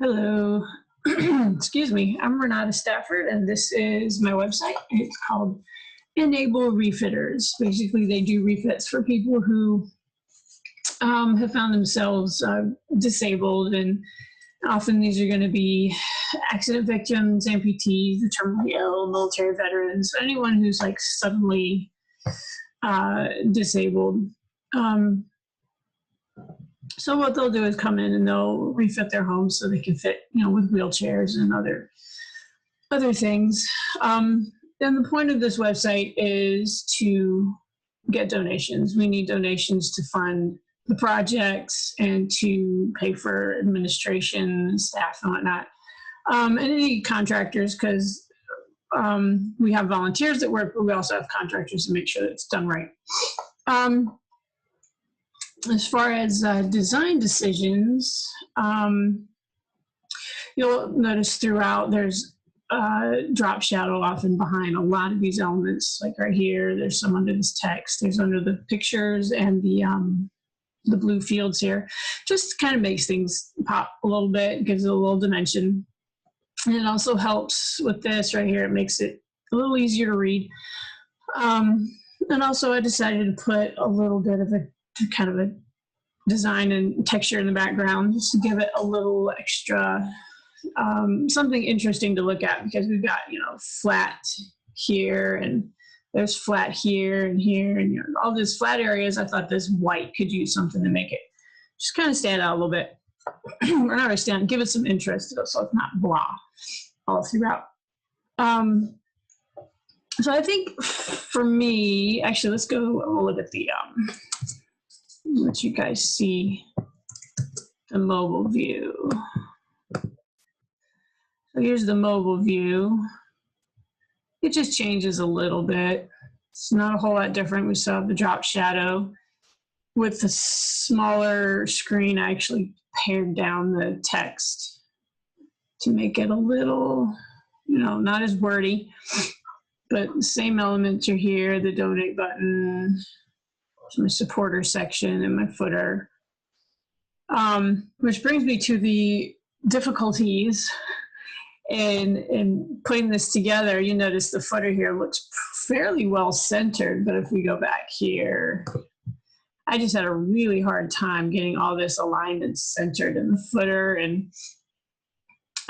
Hello. Excuse me. I'm Renata Stafford, and this is my website. It's called Enable Refitters. Basically, they do refits for people who have found themselves disabled, and often these are going to be accident victims, amputees, the terminally ill, military veterans, anyone who's like suddenly disabled. So what they'll do is come in and they'll refit their homes so they can fit, with wheelchairs and other things. And the point of this website is to get donations. We need donations to fund the projects and to pay for administration, staff, and whatnot. And any contractors, because we have volunteers that work, but we also have contractors to make sure that it's done right. As far as design decisions, you'll notice throughout there's drop shadow often behind a lot of these elements. Like right here, there's some under this text, there's under the pictures and the blue fields here. Just kind of makes things pop a little bit, gives it a little dimension. And it also helps with this right here. It makes it a little easier to read. And also I decided to put a little bit of a kind of a design and texture in the background just to give it a little extra something interesting to look at, because we've got flat here and there's flat here and here and all these flat areas. I thought this white could use something to make it just kind of stand out a little bit or not really stand, give it some interest so it's not blah all throughout. So I think for me, actually, let's go look at the let you guys see the mobile view. So here's the mobile view. It just changes a little bit. It's not a whole lot different. We still have the drop shadow. With the smaller screen, I actually pared down the text to make it a little, not as wordy, but the same elements are here, the donate button, my supporter section and my footer, which brings me to the difficulties in putting this together. You notice the footer here looks fairly well centered, but if we go back here, I just had a really hard time getting all this aligned and centered in the footer, and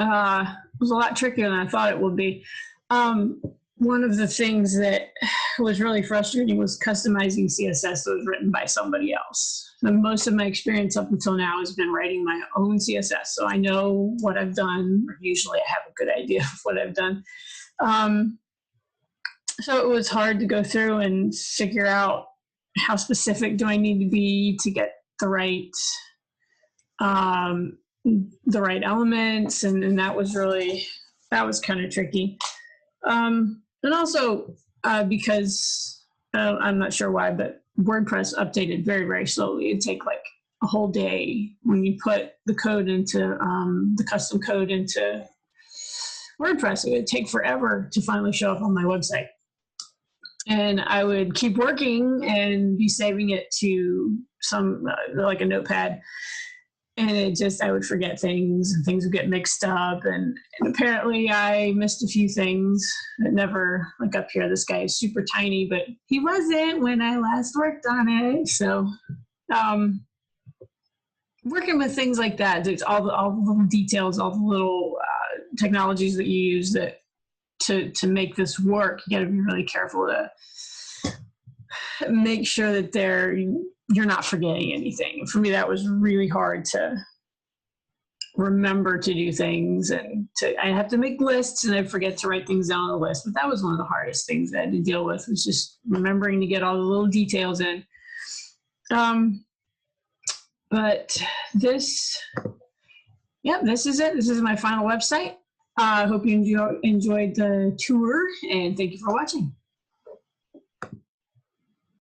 it was a lot trickier than I thought it would be. One of the things that was really frustrating was customizing CSS that was written by somebody else. And most of my experience up until now has been writing my own CSS. So I know what I've done, or usually I have a good idea of what I've done. So it was hard to go through and figure out how specific do I need to be to get the right elements. And that was kind of tricky. And also because I'm not sure why, but WordPress updated very, very slowly. It'd take like a whole day when you put the code into the custom code into WordPress. It would take forever to finally show up on my website. And I would keep working and be saving it to some like a notepad. And I would forget things and things would get mixed up. And apparently I missed a few things. It never, like up here, this guy is super tiny, but he wasn't when I last worked on it. So working with things like that, it's all the little details, all the little technologies that you use to make this work. You got to be really careful to make sure that you're not forgetting anything. For me, that was really hard to remember to do things, and I have to make lists and I forget to write things down on the list. But that was one of the hardest things I had to deal with, was just remembering to get all the little details in. But this is it. This is my final website. I hope you enjoyed the tour, and thank you for watching.